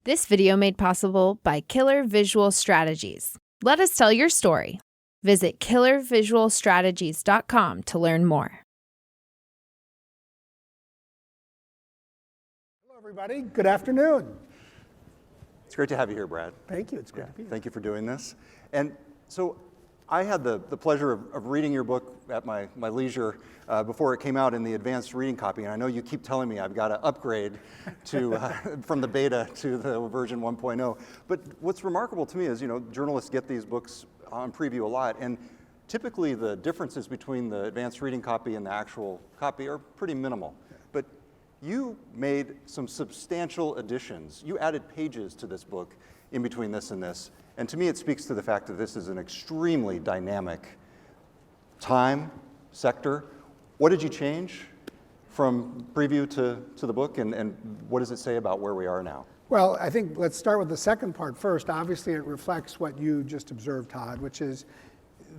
This video made possible by Killer Visual Strategies. Let us tell your story. Visit killervisualstrategies.com to learn more. Hello, everybody. Good afternoon. It's great to have you here, Brad. Thank you. It's great to be here. Thank you for doing this. And so I had the pleasure of reading your book at my leisure before it came out in the advanced reading copy. And I know you keep telling me I've got to upgrade to from the beta to the version 1.0. But what's remarkable to me is, journalists get these books on preview a lot. And typically the differences between the advanced reading copy and the actual copy are pretty minimal. But you made some substantial additions. You added pages to this book in between this and this. And to me, it speaks to the fact that this is an extremely dynamic time, sector. What did you change from preview to the book, and what does it say about where we are now? Well, I think let's start with the second part first. Obviously, it reflects what you just observed, Todd, which is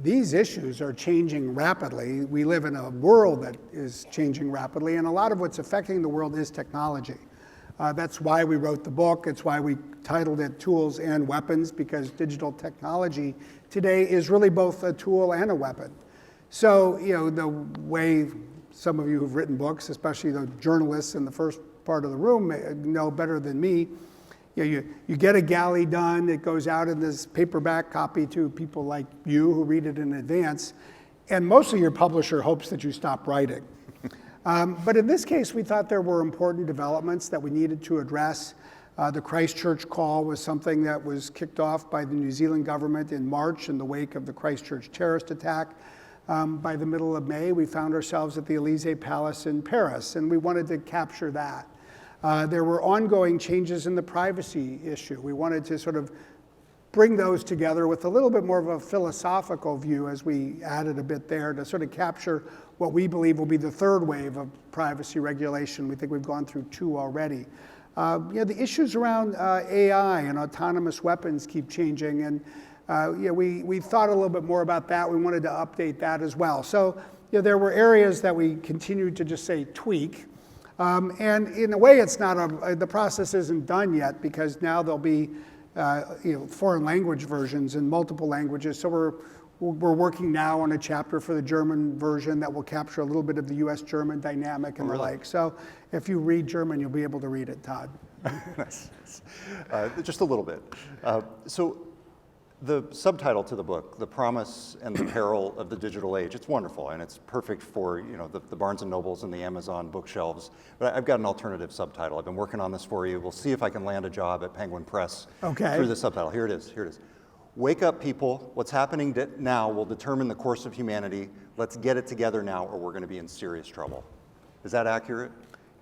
these issues are changing rapidly. We live in a world that is changing rapidly, and a lot of what's affecting the world is technology. That's why we wrote the book. It's why we titled it Tools and Weapons, because digital technology today is really both a tool and a weapon. So, the way some of you who've written books, especially the journalists in the first part of the room, know better than me, you get a galley done, it goes out in this paperback copy to people like you who read it in advance, and mostly your publisher hopes that you stop writing. But in this case, we thought there were important developments that we needed to address. The Christchurch call was something that was kicked off by the New Zealand government in March in the wake of the Christchurch terrorist attack. By the middle of May, we found ourselves at the Élysée Palace in Paris, and we wanted to capture that. There were ongoing changes in the privacy issue. We wanted to sort of bring those together with a little bit more of a philosophical view as we added a bit there to sort of capture what we believe will be the third wave of privacy regulation. We think we've gone through two already. The issues around AI and autonomous weapons keep changing, and we thought a little bit more about that. We wanted to update that as well. So there were areas that we continued to just say tweak. And in a way, it's not the process isn't done yet, because now there'll be foreign language versions in multiple languages. So we're working now on a chapter for the German version that will capture a little bit of the US-German dynamic and the like. So if you read German, you'll be able to read it, Todd. Just a little bit. So the subtitle to the book, The Promise and the Peril of the Digital Age, it's wonderful, and it's perfect for the Barnes & Nobles and the Amazon bookshelves. But I've got an alternative subtitle. I've been working on this for you. We'll see if I can land a job at Penguin Press through the subtitle. Here it is. Wake up, people. What's happening now will determine the course of humanity. Let's get it together now, or we're going to be in serious trouble. Is that accurate?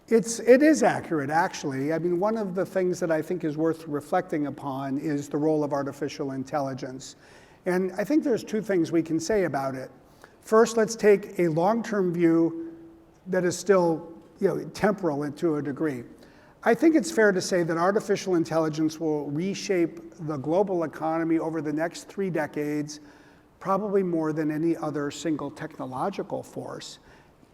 It is accurate, actually. I mean, one of the things that I think is worth reflecting upon is the role of artificial intelligence. And I think there's two things we can say about it. First, let's take a long-term view that is still temporal to a degree. I think it's fair to say that artificial intelligence will reshape the global economy over the next 3 decades, probably more than any other single technological force.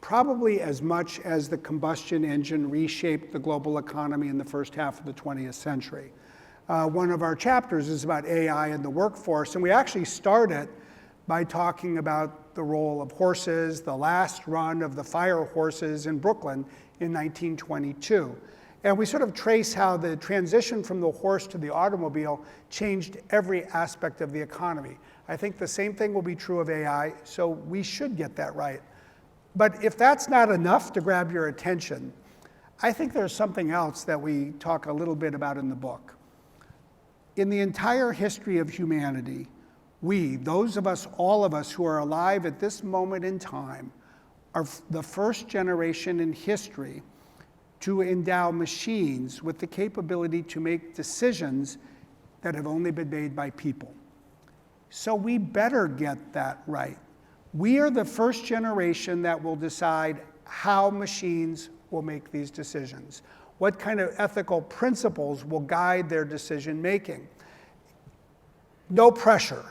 Probably as much as the combustion engine reshaped the global economy in the first half of the 20th century. One of our chapters is about AI in the workforce, and we actually start it by talking about the role of horses, the last run of the fire horses in Brooklyn in 1922. And we sort of trace how the transition from the horse to the automobile changed every aspect of the economy. I think the same thing will be true of AI, so we should get that right. But if that's not enough to grab your attention, I think there's something else that we talk a little bit about in the book. In the entire history of humanity, all of us who are alive at this moment in time, are the first generation in history to endow machines with the capability to make decisions that have only been made by people. So we better get that right. We are the first generation that will decide how machines will make these decisions, what kind of ethical principles will guide their decision making. No pressure,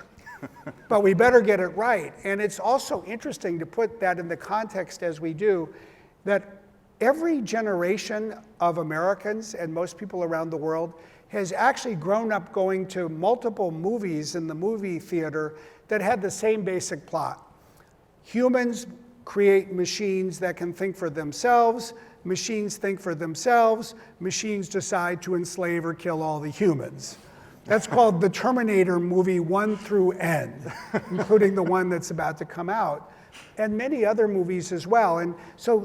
but we better get it right. And it's also interesting to put that in the context as we do, that every generation of Americans and most people around the world has actually grown up going to multiple movies in the movie theater that had the same basic plot. Humans create machines that can think for themselves. Machines think for themselves. Machines decide to enslave or kill all the humans. That's called the Terminator movie 1 through N, including the one that's about to come out, and many other movies as well. And so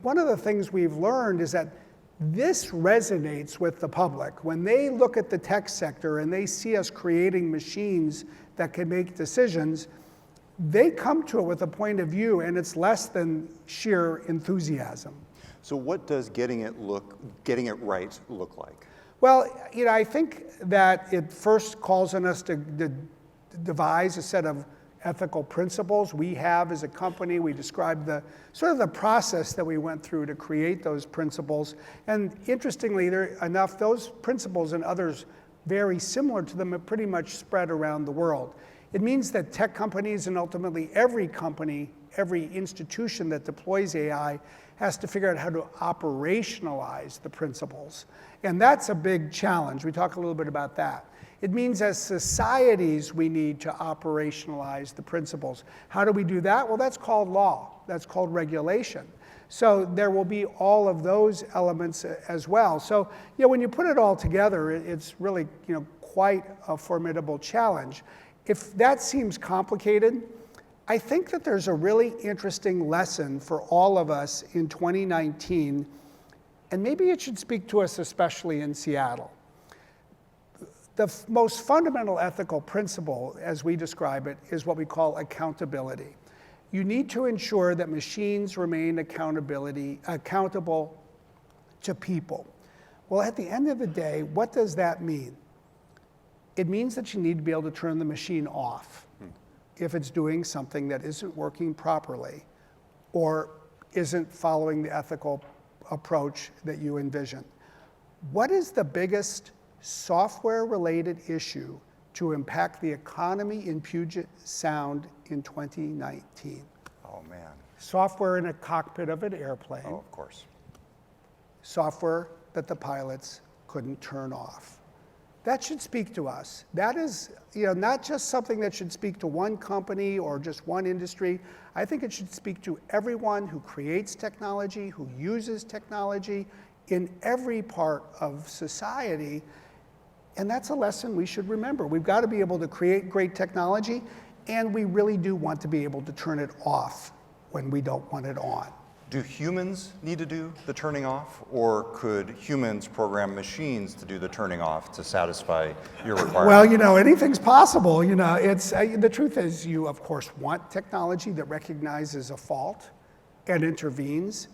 one of the things we've learned is that this resonates with the public. When they look at the tech sector and they see us creating machines that can make decisions, they come to it with a point of view, and it's less than sheer enthusiasm. So what does getting it right look like? Well, I think that it first calls on us to devise a set of ethical principles. We have, as a company, we described the sort of the process that we went through to create those principles. And interestingly enough, those principles and others very similar to them are pretty much spread around the world. It means that tech companies and ultimately every company, every institution that deploys AI has to figure out how to operationalize the principles. And that's a big challenge. We talk a little bit about that. It means as societies, we need to operationalize the principles. How do we do that? Well, that's called law. That's called regulation. So there will be all of those elements as well. So when you put it all together, it's really quite a formidable challenge. If that seems complicated, I think that there's a really interesting lesson for all of us in 2019, and maybe it should speak to us especially in Seattle. The most fundamental ethical principle, as we describe it, is what we call accountability. You need to ensure that machines remain accountable to people. Well, at the end of the day, what does that mean? It means that you need to be able to turn the machine off if it's doing something that isn't working properly or isn't following the ethical approach that you envision. What is the biggest software-related issue to impact the economy in Puget Sound in 2019? Oh, man. Software in a cockpit of an airplane. Oh, of course. Software that the pilots couldn't turn off. That should speak to us. That is, not just something that should speak to one company or just one industry. I think it should speak to everyone who creates technology, who uses technology in every part of society. And that's a lesson we should remember. We've got to be able to create great technology, and we really do want to be able to turn it off when we don't want it on. Do humans need to do the turning off, or could humans program machines to do the turning off to satisfy your requirements? Well, anything's possible. It's the truth is, you of course want technology that recognizes a fault and intervenes.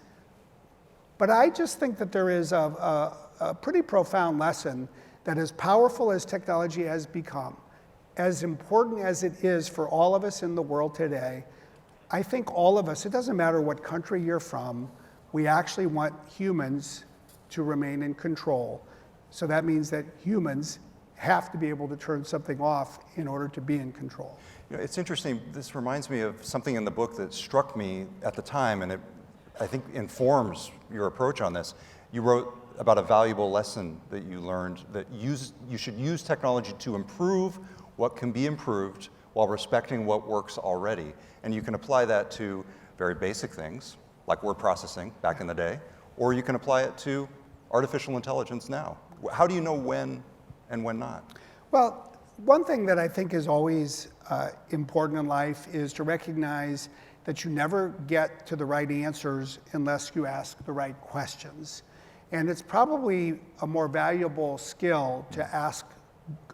But I just think that there is a pretty profound lesson that, as powerful as technology has become, as important as it is for all of us in the world today, I think all of us, it doesn't matter what country you're from, we actually want humans to remain in control. So that means that humans have to be able to turn something off in order to be in control. It's interesting, this reminds me of something in the book that struck me at the time, and it, I think, informs your approach on this. You wrote about a valuable lesson that you learned, that you should use technology to improve what can be improved while respecting what works already. And you can apply that to very basic things, like word processing back in the day, or you can apply it to artificial intelligence now. How do you know when and when not? Well, one thing that I think is always important in life is to recognize that you never get to the right answers unless you ask the right questions. And it's probably a more valuable skill to ask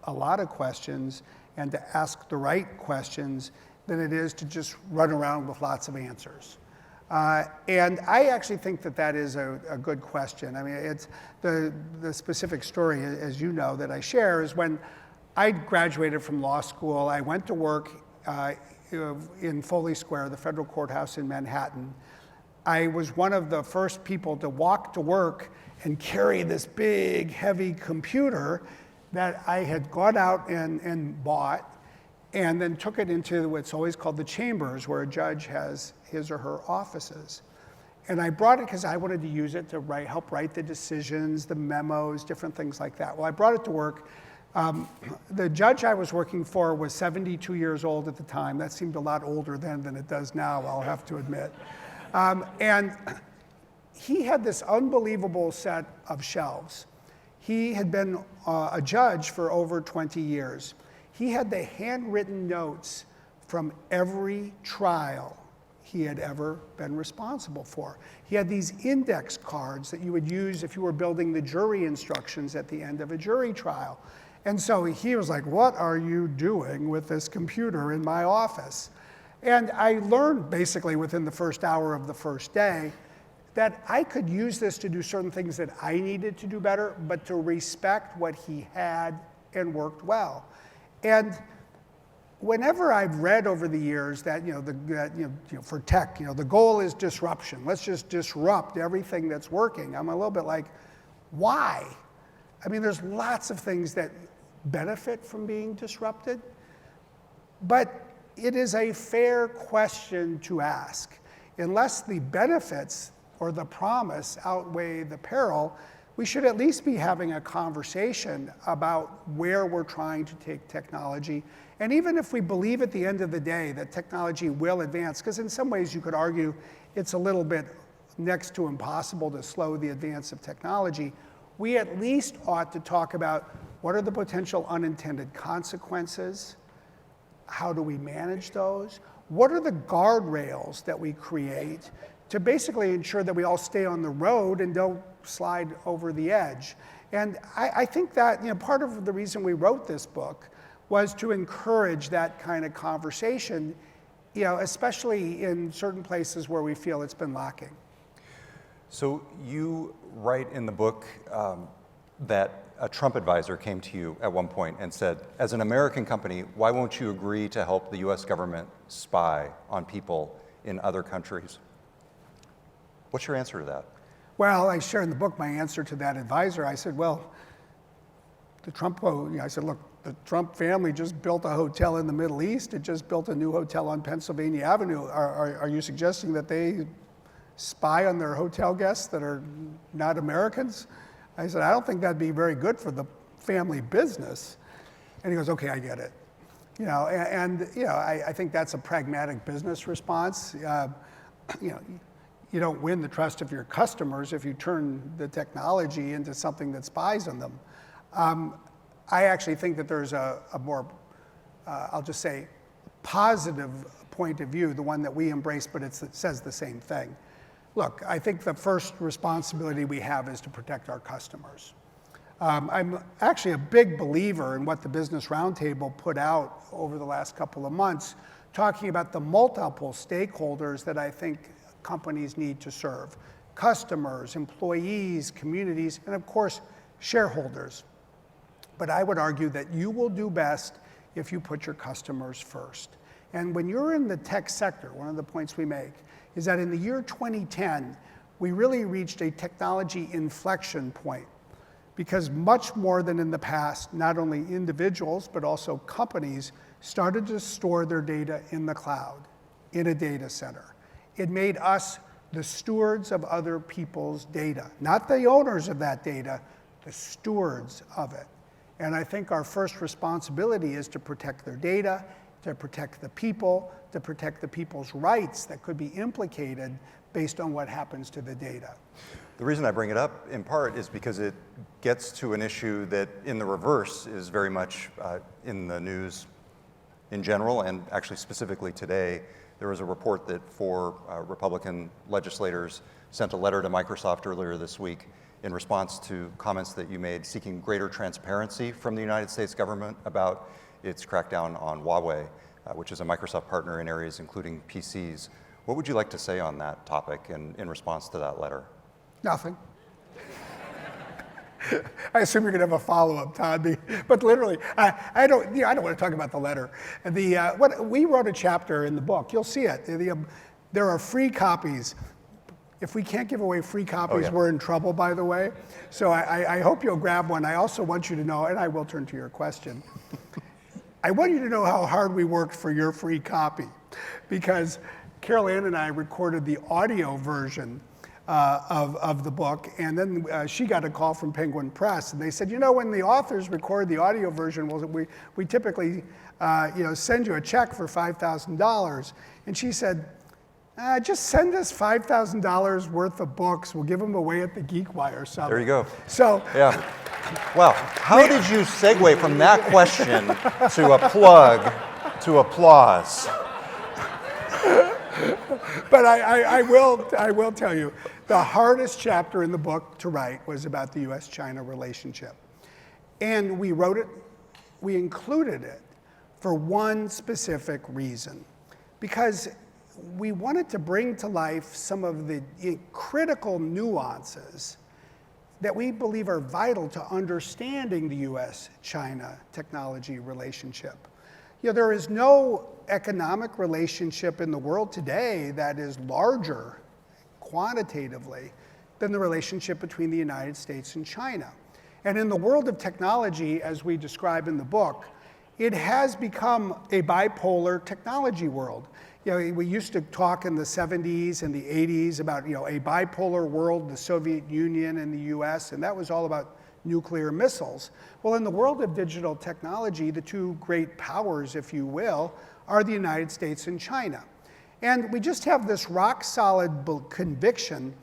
a lot of questions and to ask the right questions than it is to just run around with lots of answers. And I actually think that that is a good question. I mean, it's the specific story, as you know, that I share is when I graduated from law school, I went to work in Foley Square, the federal courthouse in Manhattan. I was one of the first people to walk to work and carry this big, heavy computer that I had gone out and bought, and then took it into what's always called the chambers, where a judge has his or her offices. And I brought it because I wanted to use it to help write the decisions, the memos, different things like that. Well, I brought it to work. The judge I was working for was 72 years old at the time. That seemed a lot older then than it does now, I'll have to admit. And he had this unbelievable set of shelves. He had been a judge for over 20 years. He had the handwritten notes from every trial he had ever been responsible for. He had these index cards that you would use if you were building the jury instructions at the end of a jury trial. And so he was like, what are you doing with this computer in my office? And I learned basically within the first hour of the first day that I could use this to do certain things that I needed to do better, but to respect what he had and worked well. And whenever I've read over the years that, for tech, the goal is disruption. Let's just disrupt everything that's working. I'm a little bit like, why? I mean, there's lots of things that benefit from being disrupted, but it is a fair question to ask. Unless the benefits or the promise outweigh the peril, we should at least be having a conversation about where we're trying to take technology. And even if we believe at the end of the day that technology will advance, because in some ways you could argue it's a little bit next to impossible to slow the advance of technology, we at least ought to talk about what are the potential unintended consequences, how do we manage those, what are the guardrails that we create to basically ensure that we all stay on the road and don't slide over the edge. And I think that part of the reason we wrote this book was to encourage that kind of conversation, especially in certain places where we feel it's been lacking. So you write in the book that a Trump advisor came to you at one point and said, as an American company, why won't you agree to help the US government spy on people in other countries? What's your answer to that? Well, I share in the book my answer to that advisor. I said, well, the Trump family just built a hotel in the Middle East. It just built a new hotel on Pennsylvania Avenue. Are you suggesting that they spy on their hotel guests that are not Americans? I said, I don't think that'd be very good for the family business. And he goes, okay, I get it. I think that's a pragmatic business response. You don't win the trust of your customers if you turn the technology into something that spies on them. I actually think that there's a more, I'll just say, positive point of view, the one that we embrace, but it says the same thing. Look, I think the first responsibility we have is to protect our customers. I'm actually a big believer in what the Business Roundtable put out over the last couple of months, talking about the multiple stakeholders that I think companies need to serve. Customers, employees, communities, and of course, shareholders. But I would argue that you will do best if you put your customers first. And when you're in the tech sector, one of the points we make is that in the year 2010, we really reached a technology inflection point, because much more than in the past, not only individuals, but also companies started to store their data in the cloud, in a data center. It made us the stewards of other people's data, not the owners of that data, the stewards of it. And I think our first responsibility is to protect their data, to protect the people, to protect the people's rights that could be implicated based on what happens to the data. The reason I bring it up, in part, is because it gets to an issue that, in the reverse, is very much in the news in general, and actually specifically today. There was a report that 4 Republican legislators sent a letter to Microsoft earlier this week in response to comments that you made seeking greater transparency from the United States government about its crackdown on Huawei, which is a Microsoft partner in areas including PCs. What would you like to say on that topic in response to that letter? Nothing. I assume you're going to have a follow-up, Todd. But literally, I don't want to talk about the letter. We wrote a chapter in the book. You'll see it. There are free copies. If we can't give away free copies, we're in trouble, by the way. So I hope you'll grab one. I also want you to know, and I will turn to your question, I want you to know how hard we worked for your free copy, because Carol Ann and I recorded the audio version of the book. And then she got a call from Penguin Press, and they said, you know, when the authors record the audio version, we typically send you a check for $5,000. And she said, just send us $5,000 worth of books. We'll give them away at the GeekWire summit. There you go. So, yeah. Well, how did you segue from that question to a plug to applause? But I will tell you, the hardest chapter in the book to write was about the US-China relationship. And we included it for one specific reason, because we wanted to bring to life some of the critical nuances that we believe are vital to understanding the US-China technology relationship. There is no economic relationship in the world today that is larger quantitatively than the relationship between the United States and China. And in the world of technology, as we describe in the book, it has become a bipolar technology world. We used to talk in the 70s and the 80s about a bipolar world, the Soviet Union and the US, and that was all about nuclear missiles. Well, in the world of digital technology, the two great powers, if you will, are the United States and China. And we just have this rock solid conviction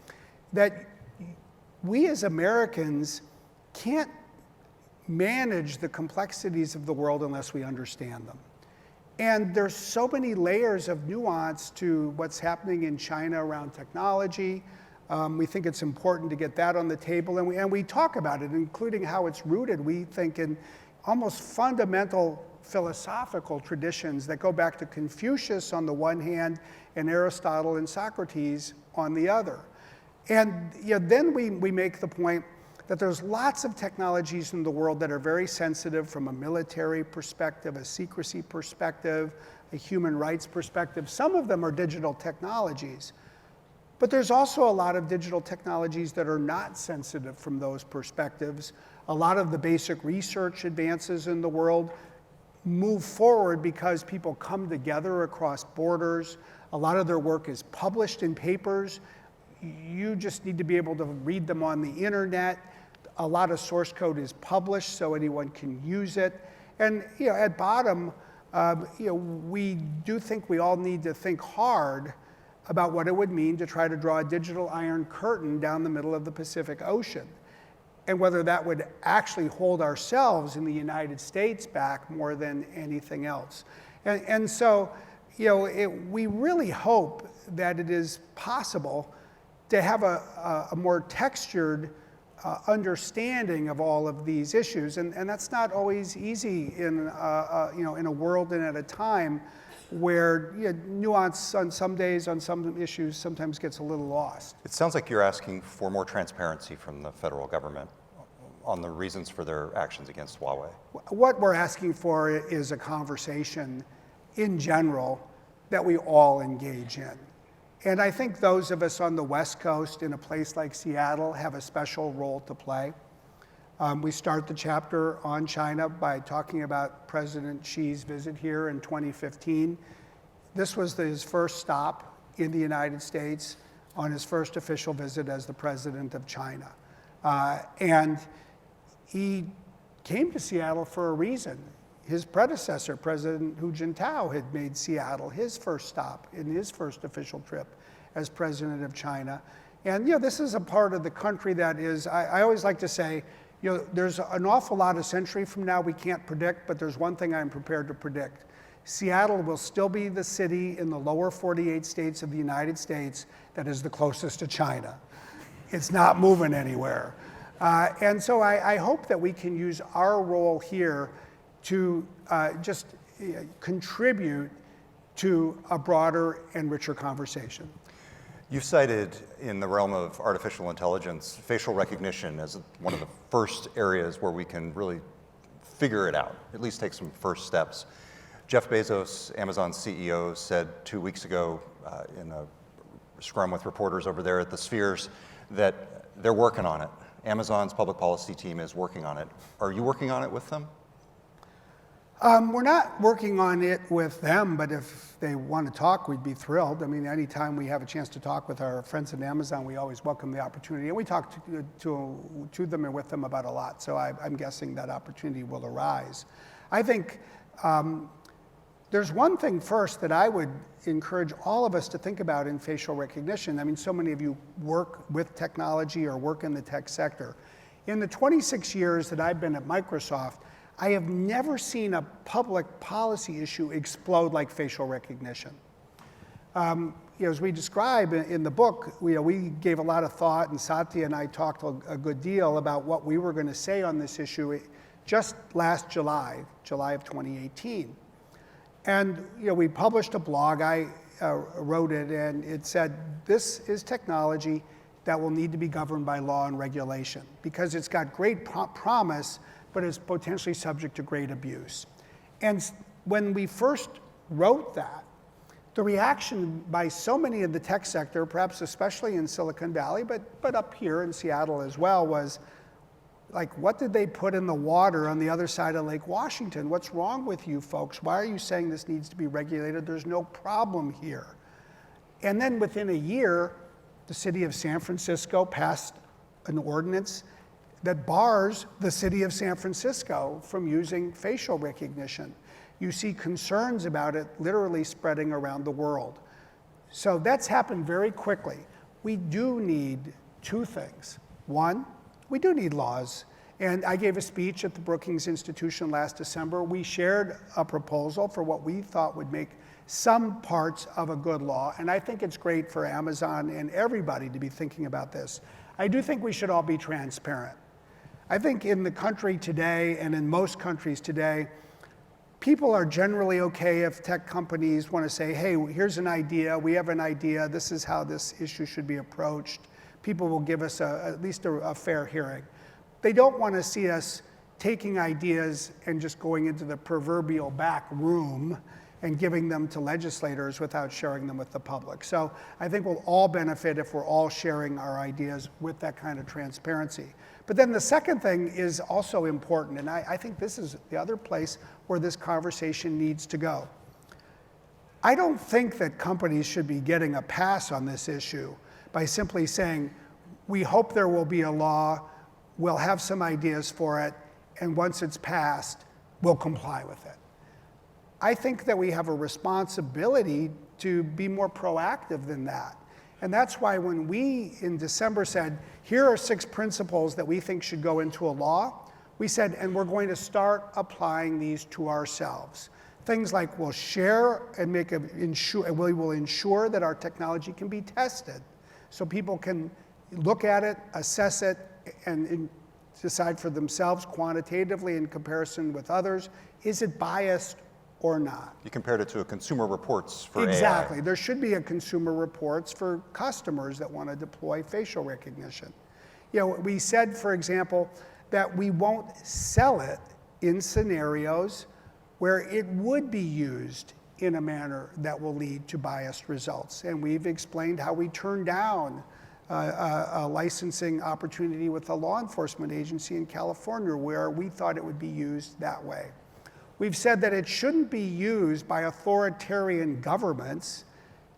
that we as Americans can't manage the complexities of the world unless we understand them. And there's so many layers of nuance to what's happening in China around technology. We think it's important to get that on the table, and we talk about it, including how it's rooted, we think, in almost fundamental philosophical traditions that go back to Confucius on the one hand and Aristotle and Socrates on the other. And then we make the point that there's lots of technologies in the world that are very sensitive from a military perspective, a secrecy perspective, a human rights perspective. Some of them are digital technologies. But there's also a lot of digital technologies that are not sensitive from those perspectives. A lot of the basic research advances in the world move forward because people come together across borders. A lot of their work is published in papers. You just need to be able to read them on the internet. A lot of source code is published so anyone can use it. And at bottom, we do think we all need to think hard about what it would mean to try to draw a digital iron curtain down the middle of the Pacific Ocean, and whether that would actually hold ourselves in the United States back more than anything else. And so, we really hope that it is possible to have a more textured understanding of all of these issues, and that's not always easy in a world and at a time where nuance on some days on some issues sometimes gets a little lost. It sounds like you're asking for more transparency from the federal government on the reasons for their actions against Huawei. What we're asking for is a conversation in general that we all engage in. And I think those of us on the West Coast in a place like Seattle have a special role to play. We start the chapter on China by talking about President Xi's visit here in 2015. This was his first stop in the United States on his first official visit as the president of China. And he came to Seattle for a reason. His predecessor, President Hu Jintao, had made Seattle his first stop in his first official trip as president of China. And this is a part of the country that is, I always like to say, there's an awful lot of century from now we can't predict, but there's one thing I'm prepared to predict. Seattle will still be the city in the lower 48 states of the United States that is the closest to China. It's not moving anywhere. And so I hope that we can use our role here to just contribute to a broader and richer conversation. You've cited in the realm of artificial intelligence, facial recognition as one of the first areas where we can really figure it out, at least take some first steps. Jeff Bezos, Amazon's CEO, said 2 weeks ago in a scrum with reporters over there at the Spheres that they're working on it. Amazon's public policy team is working on it. Are you working on it with them? We're not working on it with them, but if they want to talk, we'd be thrilled. I mean, anytime we have a chance to talk with our friends at Amazon, we always welcome the opportunity. And we talk to them and with them about a lot. So I'm guessing that opportunity will arise. I think there's one thing first that I would encourage all of us to think about in facial recognition. I mean, so many of you work with technology or work in the tech sector. In the 26 years that I've been at Microsoft, I have never seen a public policy issue explode like facial recognition. As we describe in the book, we gave a lot of thought, and Satya and I talked a good deal about what we were going to say on this issue just last July of 2018. And we published a blog, I wrote it, and it said, this is technology that will need to be governed by law and regulation because it's got great promise, but is potentially subject to great abuse. And when we first wrote that, the reaction by so many in the tech sector, perhaps especially in Silicon Valley, but up here in Seattle as well, was like, what did they put in the water on the other side of Lake Washington? What's wrong with you folks? Why are you saying this needs to be regulated? There's no problem here. And then within a year, the city of San Francisco passed an ordinance that bars the city of San Francisco from using facial recognition. You see concerns about it literally spreading around the world. So that's happened very quickly. We do need two things. One, we do need laws. And I gave a speech at the Brookings Institution last December. We shared a proposal for what we thought would make some parts of a good law. And I think it's great for Amazon and everybody to be thinking about this. I do think we should all be transparent. I think in the country today, and in most countries today, people are generally okay if tech companies want to say, hey, here's an idea, we have an idea, this is how this issue should be approached. People will give us at least a fair hearing. They don't want to see us taking ideas and just going into the proverbial back room and giving them to legislators without sharing them with the public. So I think we'll all benefit if we're all sharing our ideas with that kind of transparency. But then the second thing is also important, and I think this is the other place where this conversation needs to go. I don't think that companies should be getting a pass on this issue by simply saying, we hope there will be a law, we'll have some ideas for it, and once it's passed, we'll comply with it. I think that we have a responsibility to be more proactive than that. And that's why when we, in December, said, here are 6 principles that we think should go into a law, we said, and we're going to start applying these to ourselves. Things like we'll share and we will ensure that our technology can be tested so people can look at it, assess it, and decide for themselves quantitatively in comparison with others, is it biased or not? You compared it to a consumer reports for Exactly. AI. There should be a consumer reports for customers that want to deploy facial recognition. We said, for example, that we won't sell it in scenarios where it would be used in a manner that will lead to biased results. And we've explained how we turned down a licensing opportunity with a law enforcement agency in California where we thought it would be used that way. We've said that it shouldn't be used by authoritarian governments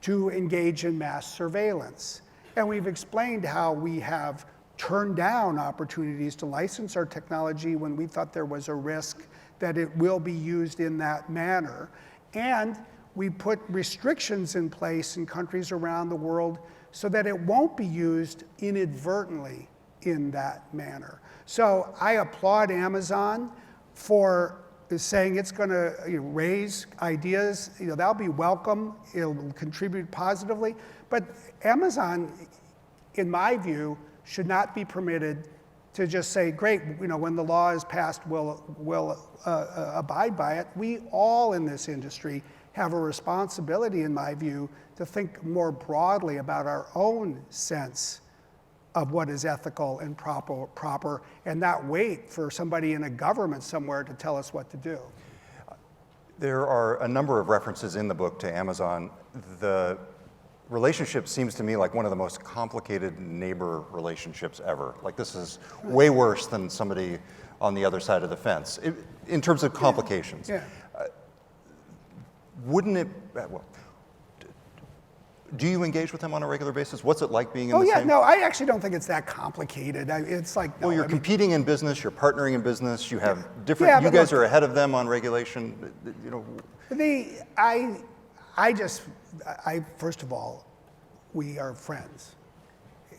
to engage in mass surveillance. And we've explained how we have turned down opportunities to license our technology when we thought there was a risk that it will be used in that manner. And we put restrictions in place in countries around the world so that it won't be used inadvertently in that manner. So I applaud Amazon for saying it's going to raise ideas. That'll be welcome. It'll contribute positively. But Amazon, in my view, should not be permitted to just say, great, when the law is passed, we'll abide by it. We all in this industry have a responsibility, in my view, to think more broadly about our own sense of what is ethical and proper, and not wait for somebody in a government somewhere to tell us what to do. There are a number of references in the book to Amazon. The relationship seems to me like one of the most complicated neighbor relationships ever. Like, this is way worse than somebody on the other side of the fence, in terms of complications. Yeah. Wouldn't it, well, do you engage with them on a regular basis? What's it like being in Oh the yeah, same? no, I actually don't think it's that complicated. It's like, no, Well, you're I mean, competing in business, you're partnering in business, you have different, Yeah, you but guys look- are ahead of them on regulation, you know. First of all, we are friends.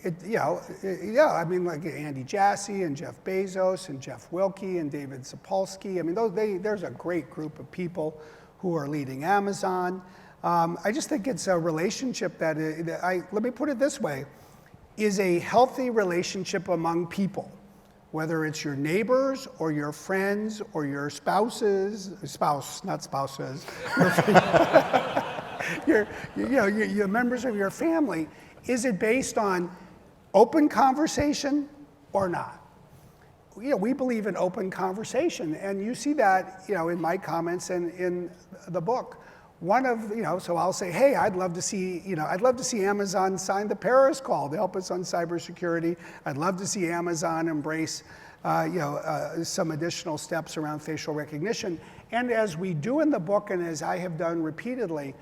I mean, like Andy Jassy and Jeff Bezos and Jeff Wilkie and David Sapolsky. I mean, there's a great group of people who are leading Amazon. I just think it's a relationship that, let me put it this way, is a healthy relationship among people, whether it's your neighbors or your friends or your your members of your family. Is it based on open conversation or not? We believe in open conversation, and you see that, in my comments and in the book. So I'll say, hey, I'd love to see Amazon sign the Paris call to help us on cybersecurity. I'd love to see Amazon embrace, some additional steps around facial recognition. And as we do in the book, and as I have done repeatedly,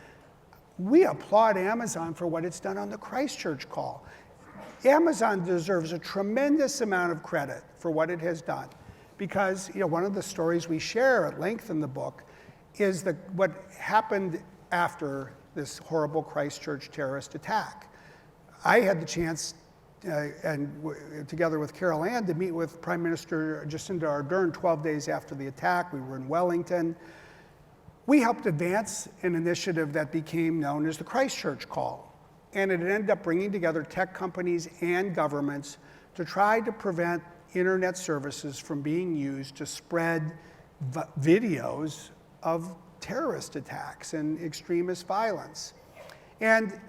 we applaud Amazon for what it's done on the Christchurch call. Amazon deserves a tremendous amount of credit for what it has done, because one of the stories we share at length in the book is what happened after this horrible Christchurch terrorist attack. I had the chance, together with Carol Ann, to meet with Prime Minister Jacinda Ardern 12 days after the attack. We were in Wellington. We helped advance an initiative that became known as the Christchurch Call. And it ended up bringing together tech companies and governments to try to prevent internet services from being used to spread videos of terrorist attacks and extremist violence. And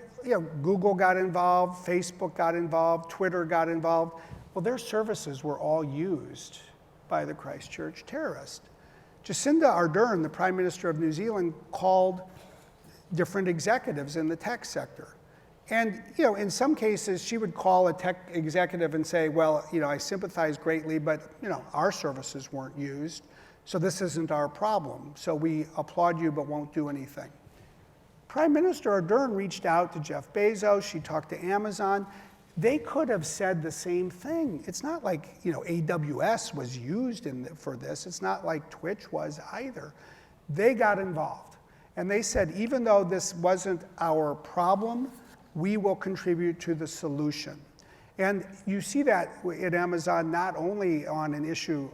Google got involved, Facebook got involved, Twitter got involved. Well, their services were all used by the Christchurch terrorist. Jacinda Ardern, the Prime Minister of New Zealand, called different executives in the tech sector. And in some cases, she would call a tech executive and say, well, I sympathize greatly, but our services weren't used, so this isn't our problem. So we applaud you, but won't do anything. Prime Minister Ardern reached out to Jeff Bezos. She talked to Amazon. They could have said the same thing. It's not like AWS was used for this. It's not like Twitch was either. They got involved. And they said, even though this wasn't our problem, we will contribute to the solution. And you see that at Amazon not only on an issue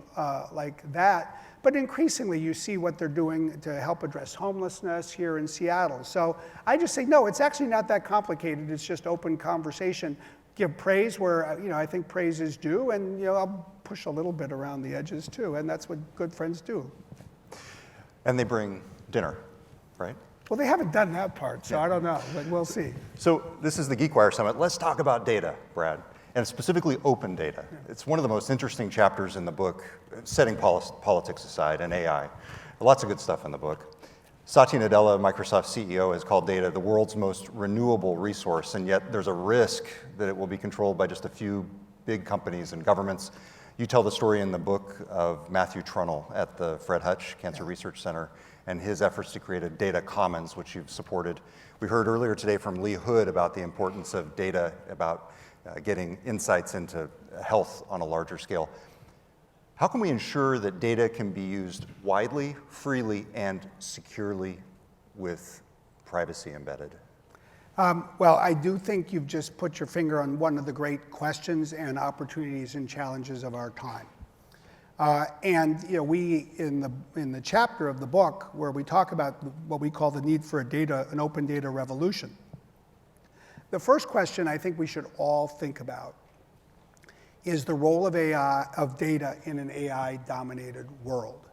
like that, but increasingly you see what they're doing to help address homelessness here in Seattle. So I just say, no, it's actually not that complicated. It's just open conversation. Give praise where I think praise is due, and I'll push a little bit around the edges too, and that's what good friends do. And they bring dinner, right? Well, they haven't done that part, so I don't know, but we'll see. So this is the GeekWire Summit. Let's talk about data, Brad, and specifically open data. Yeah. It's one of the most interesting chapters in the book, setting politics aside and AI. Lots of good stuff in the book. Satya Nadella, Microsoft CEO, has called data the world's most renewable resource, and yet there's a risk that it will be controlled by just a few big companies and governments. You tell the story in the book of Matthew Trunnell at the Fred Hutch Cancer Research Center and his efforts to create a data commons, which you've supported. We heard earlier today from Lee Hood about the importance of data, about getting insights into health on a larger scale. How can we ensure that data can be used widely, freely, and securely with privacy embedded? Well, I do think you've just put your finger on one of the great questions and opportunities and challenges of our time. We in the chapter of the book where we talk about what we call the need for an open data revolution, the first question I think we should all think about is the role of data in an AI-dominated world.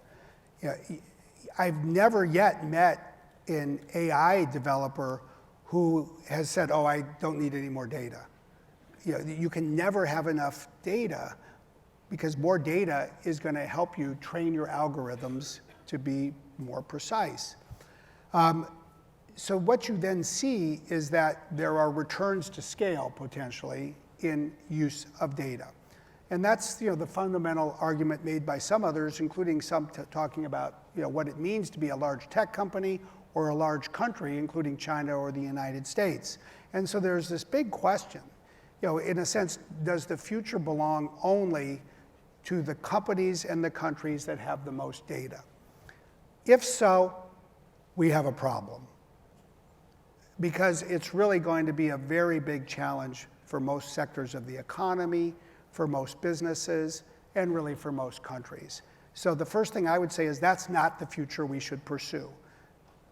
I've never yet met an AI developer who has said, oh, I don't need any more data. You can never have enough data, because more data is going to help you train your algorithms to be more precise. So what you then see is that there are returns to scale, potentially, in use of data. And that's the fundamental argument made by some others, including some talking about what it means to be a large tech company or a large country, including China or the United States. And so there's this big question, in a sense, does the future belong only to the companies and the countries that have the most data? If so, we have a problem, because it's really going to be a very big challenge for most sectors of the economy, for most businesses, and really for most countries. So the first thing I would say is that's not the future we should pursue.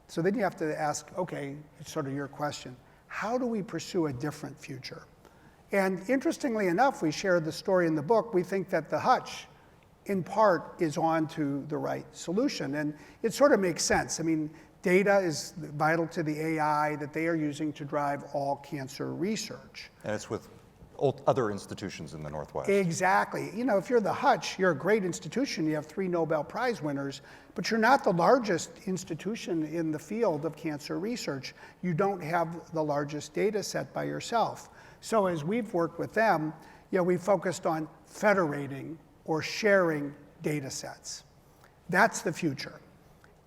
So then you have to ask, okay, it's sort of your question, how do we pursue a different future? And interestingly enough, we shared the story in the book. We think that the Hutch, in part, is on to the right solution. And it sort of makes sense. I mean, data is vital to the AI that they are using to drive all cancer research. And it's with other institutions in the Northwest. Exactly. If you're the Hutch, you're a great institution. You have 3 Nobel Prize winners, but you're not the largest institution in the field of cancer research. You don't have the largest data set by yourself. So as we've worked with them, we focused on federating or sharing data sets. That's the future.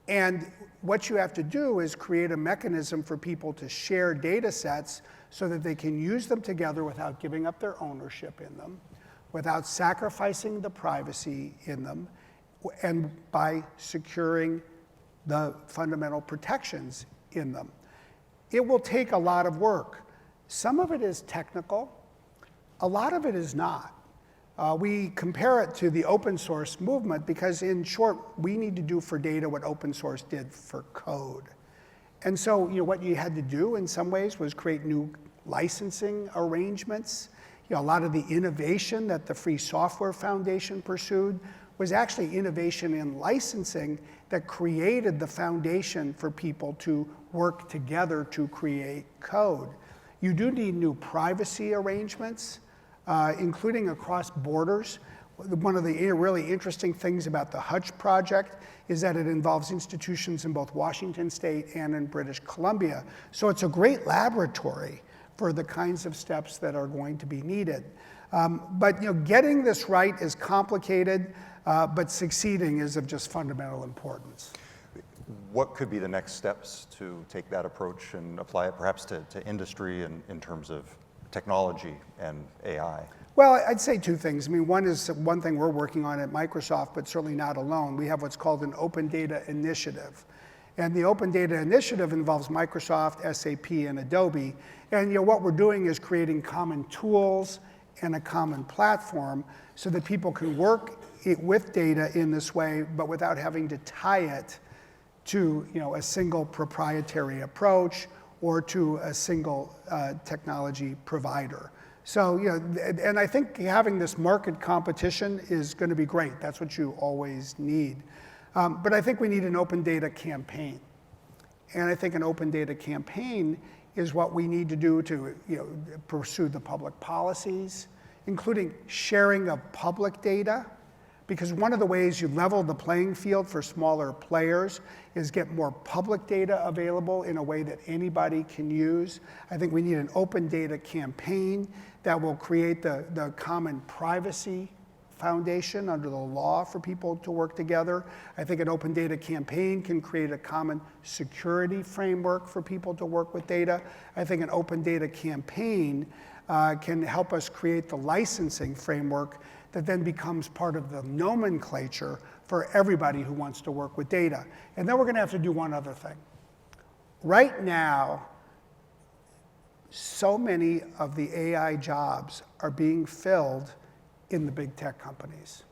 And what you have to do is create a mechanism for people to share data sets so that they can use them together without giving up their ownership in them, without sacrificing the privacy in them, and by securing the fundamental protections in them. It will take a lot of work. Some of it is technical, a lot of it is not. We compare it to the open source movement because, in short, we need to do for data what open source did for code. And so what you had to do in some ways was create new licensing arrangements. A lot of the innovation that the Free Software Foundation pursued was actually innovation in licensing that created the foundation for people to work together to create code. You do need new privacy arrangements, including across borders. One of the really interesting things about the Hutch project is that it involves institutions in both Washington State and in British Columbia. So it's a great laboratory for the kinds of steps that are going to be needed. But getting this right is complicated, but succeeding is of just fundamental importance. What could be the next steps to take that approach and apply it perhaps to industry in terms of technology and AI? Well, I'd say 2 things. I mean, one thing we're working on at Microsoft, but certainly not alone. We have what's called an Open Data Initiative. And the Open Data Initiative involves Microsoft, SAP, and Adobe. And what we're doing is creating common tools and a common platform so that people can work with data in this way, but without having to tie it to a single proprietary approach or to a single technology provider. So, and I think having this market competition is going to be great. That's what you always need. But I think we need an open data campaign. And I think an open data campaign is what we need to do to pursue the public policies, including sharing of public data. Because one of the ways you level the playing field for smaller players is get more public data available in a way that anybody can use. I think we need an open data campaign that will create the common privacy foundation under the law for people to work together. I think an open data campaign can create a common security framework for people to work with data. I think an open data campaign can help us create the licensing framework that then becomes part of the nomenclature for everybody who wants to work with data. And then we're going to have to do one other thing. Right now, so many of the AI jobs are being filled in the big tech companies.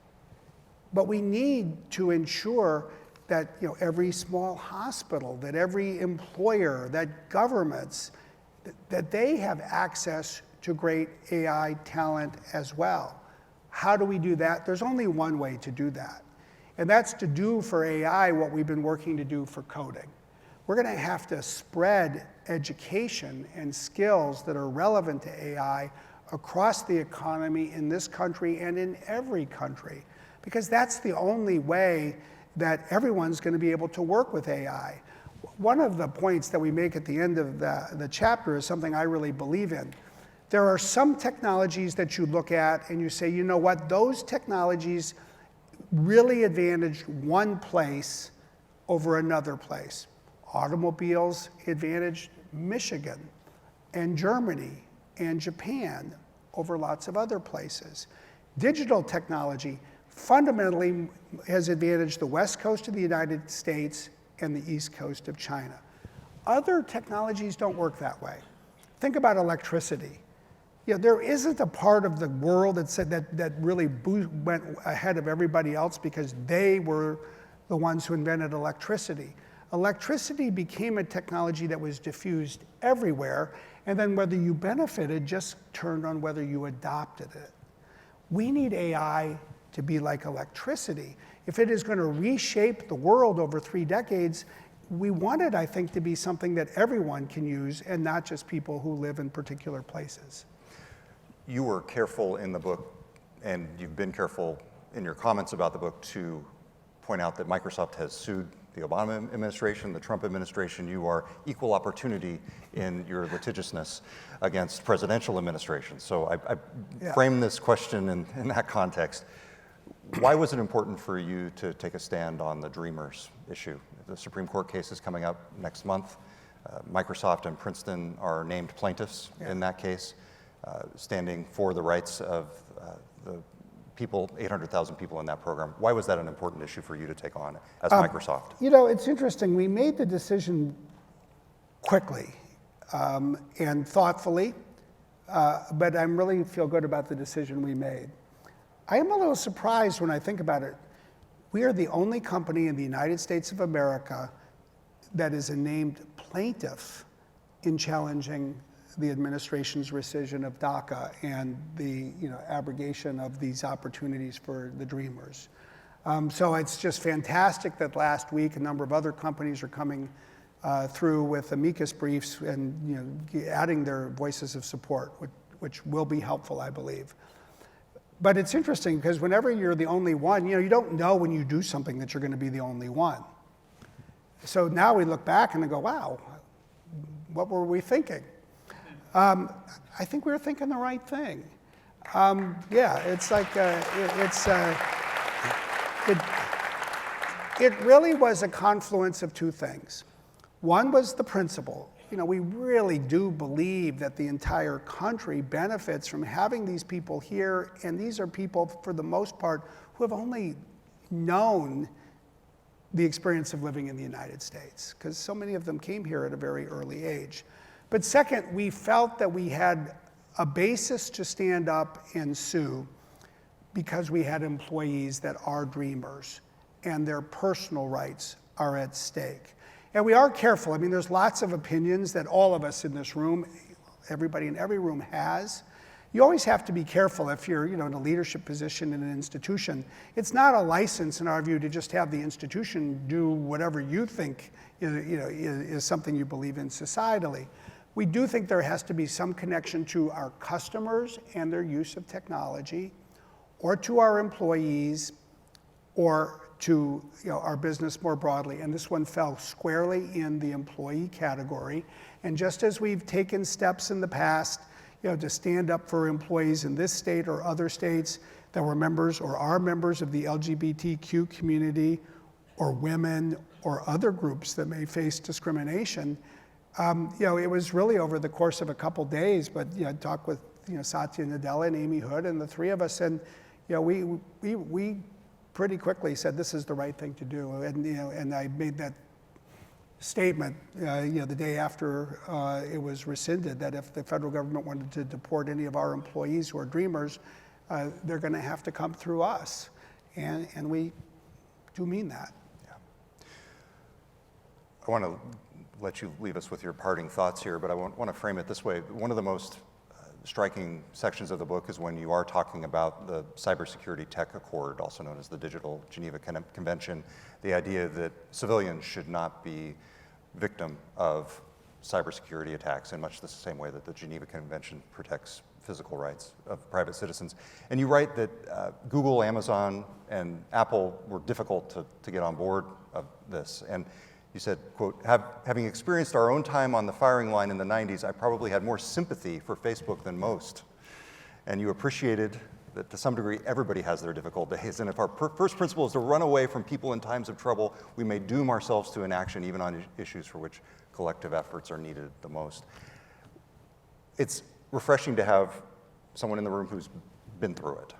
But we need to ensure that every small hospital, that every employer, that governments, that they have access to great AI talent as well. How do we do that? There's only one way to do that. And that's to do for AI what we've been working to do for coding. We're going to have to spread education and skills that are relevant to AI across the economy in this country and in every country, because that's the only way that everyone's going to be able to work with AI. One of the points that we make at the end of the chapter is something I really believe in. There are some technologies that you look at and you say, you know what, those technologies really advantaged one place over another place. Automobiles advantaged Michigan and Germany and Japan over lots of other places. Digital technology fundamentally has advantaged the West Coast of the United States and the East Coast of China. Other technologies don't work that way. Think about electricity. You know, there isn't a part of the world that said that really went ahead of everybody else because they were the ones who invented electricity. Electricity became a technology that was diffused everywhere, and then whether you benefited just turned on whether you adopted it. We need AI to be like electricity. If it is going to reshape the world over 3 decades, we want it, I think, to be something that everyone can use and not just people who live in particular places. You were careful in the book, and you've been careful in your comments about the book, to point out that Microsoft has sued the Obama administration, the Trump administration. You are equal opportunity in your litigiousness against presidential administrations. So I frame this question in that context. Why was it important for you to take a stand on the Dreamers issue? The Supreme Court case is coming up next month. Microsoft and Princeton are named plaintiffs in that case, standing for the rights of the people, 800,000 people in that program. Why was that an important issue for you to take on as Microsoft? You know, it's interesting. We made the decision quickly and thoughtfully, but I really feel good about the decision we made. I am a little surprised when I think about it. We are the only company in the United States of America that is a named plaintiff in challenging the administration's rescission of DACA and the abrogation of these opportunities for the Dreamers. So it's just fantastic that last week a number of other companies are coming through with amicus briefs and adding their voices of support, which will be helpful, I believe. But it's interesting because whenever you're the only one, you don't know when you do something that you're going to be the only one. So now we look back and we go, wow, what were we thinking? I think we were thinking the right thing. It's like, it really was a confluence of two things. One was the principle. We really do believe that the entire country benefits from having these people here, and these are people, for the most part, who have only known the experience of living in the United States, because so many of them came here at a very early age. But second, we felt that we had a basis to stand up and sue because we had employees that are Dreamers, and their personal rights are at stake. And we are careful. I mean, there's lots of opinions that all of us in this room, everybody in every room has. You always have to be careful if you're, in a leadership position in an institution. It's not a license, in our view, to just have the institution do whatever you think is something you believe in societally. We do think there has to be some connection to our customers and their use of technology, or to our employees, or to our business more broadly. And this one fell squarely in the employee category. And just as we've taken steps in the past to stand up for employees in this state or other states that were members or are members of the LGBTQ community, or women, or other groups that may face discrimination, it was really over the course of a couple days, but I talked with Satya Nadella and Amy Hood and the three of us, and we pretty quickly said this is the right thing to do, and I made that statement the day after it was rescinded, that if the federal government wanted to deport any of our employees who are Dreamers, they're going to have to come through us, and we do mean that. Yeah. I want to let you leave us with your parting thoughts here, but I want to frame it this way. One of the most striking sections of the book is when you are talking about the Cybersecurity Tech Accord, also known as the Digital Geneva Convention, the idea that civilians should not be victim of cybersecurity attacks in much the same way that the Geneva Convention protects physical rights of private citizens. And you write that Google, Amazon, and Apple were difficult to get on board of this. And You said, quote, having experienced our own time on the firing line in the 90s, I probably had more sympathy for Facebook than most. And you appreciated that to some degree everybody has their difficult days. And if our first principle is to run away from people in times of trouble, we may doom ourselves to inaction even on issues for which collective efforts are needed the most. It's refreshing to have someone in the room who's been through it.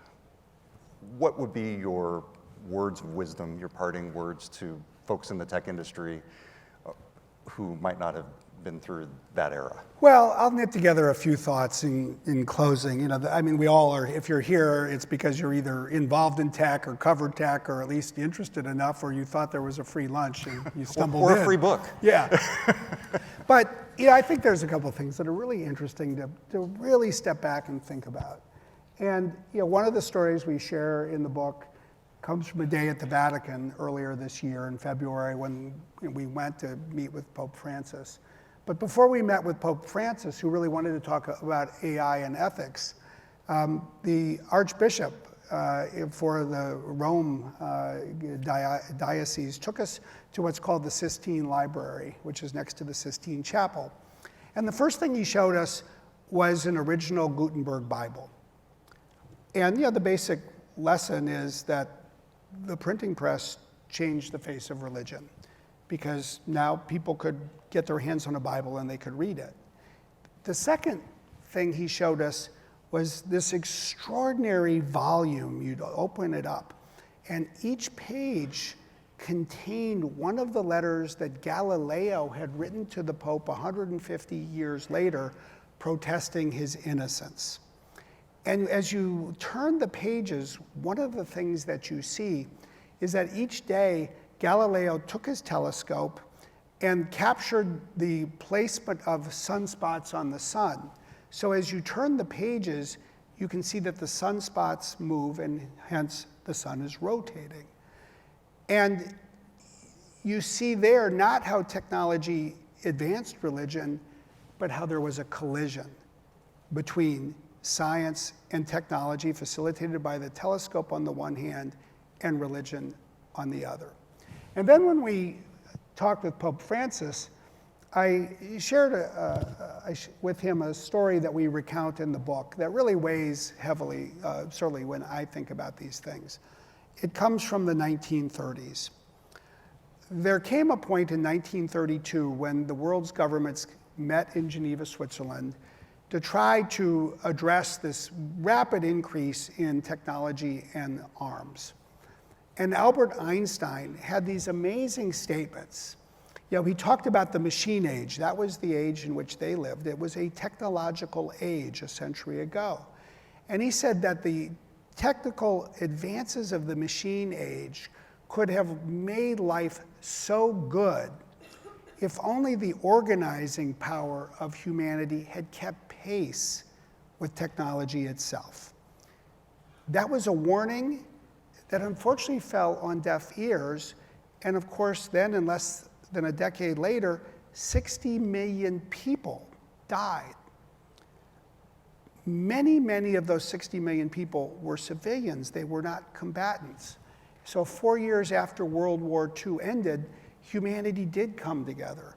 What would be your words of wisdom, your parting words to folks in the tech industry who might not have been through that era? Well, I'll knit together a few thoughts in closing. You know, I mean, we all are, if you're here, it's because you're either involved in tech or covered tech or at least interested enough, or you thought there was a free lunch and you stumbled in. Or a free book. Yeah. But, you know, I think there's a couple of things that are really interesting to really step back and think about. And, you know, one of the stories we share in the book comes from a day at the Vatican earlier this year in February when we went to meet with Pope Francis. But before we met with Pope Francis, who really wanted to talk about AI and ethics, the Archbishop for the Rome diocese took us to what's called the Sistine Library, which is next to the Sistine Chapel. And the first thing he showed us was an original Gutenberg Bible. And you know, the basic lesson is that the printing press changed the face of religion, because now people could get their hands on a Bible and they could read it. The second thing he showed us was this extraordinary volume. You'd open it up, and each page contained one of the letters that Galileo had written to the Pope 150 years later, protesting his innocence. And as you turn the pages, one of the things that you see is that each day Galileo took his telescope and captured the placement of sunspots on the sun. So as you turn the pages, you can see that the sunspots move, and hence the sun is rotating. And you see there not how technology advanced religion, but how there was a collision between science and technology facilitated by the telescope on the one hand and religion on the other. And then when we talked with Pope Francis, I shared with him a story that we recount in the book that really weighs heavily, certainly when I think about these things. It comes from the 1930s. There came a point in 1932 when the world's governments met in Geneva, Switzerland, to try to address this rapid increase in technology and arms. And Albert Einstein had these amazing statements. You know, he talked about the machine age. That was the age in which they lived. It was a technological age a century ago. And he said that the technical advances of the machine age could have made life so good if only the organizing power of humanity had kept pace with technology itself. That was a warning that unfortunately fell on deaf ears. And of course, then in less than a decade later, 60 million people died. Many, many of those 60 million people were civilians. They were not combatants. So 4 years after World War II ended, humanity did come together.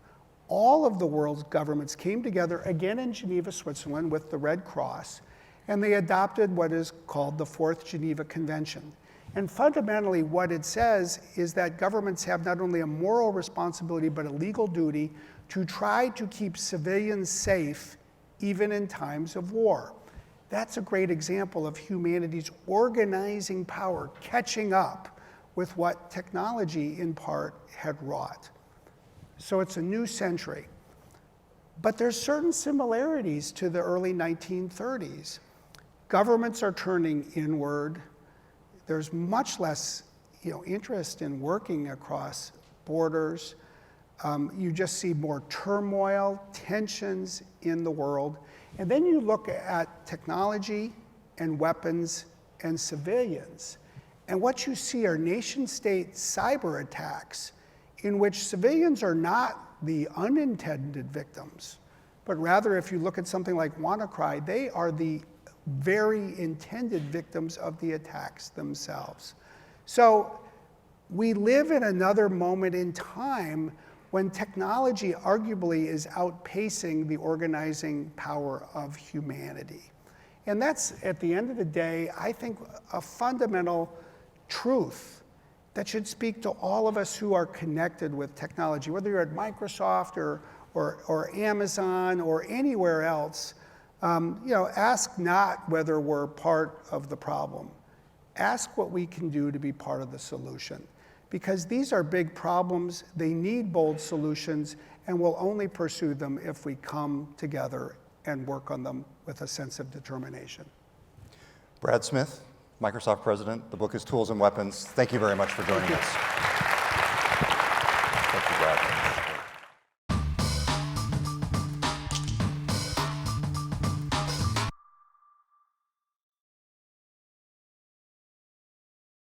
All of the world's governments came together again in Geneva, Switzerland with the Red Cross, and they adopted what is called the Fourth Geneva Convention. And fundamentally what it says is that governments have not only a moral responsibility but a legal duty to try to keep civilians safe even in times of war. That's a great example of humanity's organizing power catching up with what technology in part had wrought. So it's a new century. But there's certain similarities to the early 1930s. Governments are turning inward. There's much less, interest in working across borders. You just see more turmoil, tensions in the world. And then you look at technology and weapons and civilians. And what you see are nation-state cyber attacks in which civilians are not the unintended victims, but rather if you look at something like WannaCry, they are the very intended victims of the attacks themselves. So we live in another moment in time when technology arguably is outpacing the organizing power of humanity. And that's, at the end of the day, I think, a fundamental truth that should speak to all of us who are connected with technology, whether you're at Microsoft or Amazon or anywhere else. Ask not whether we're part of the problem. Ask what we can do to be part of the solution. Because these are big problems, they need bold solutions, and we'll only pursue them if we come together and work on them with a sense of determination. Brad Smith, Microsoft president. The book is Tools and Weapons. Thank you very much for joining us. Thank you, Brad.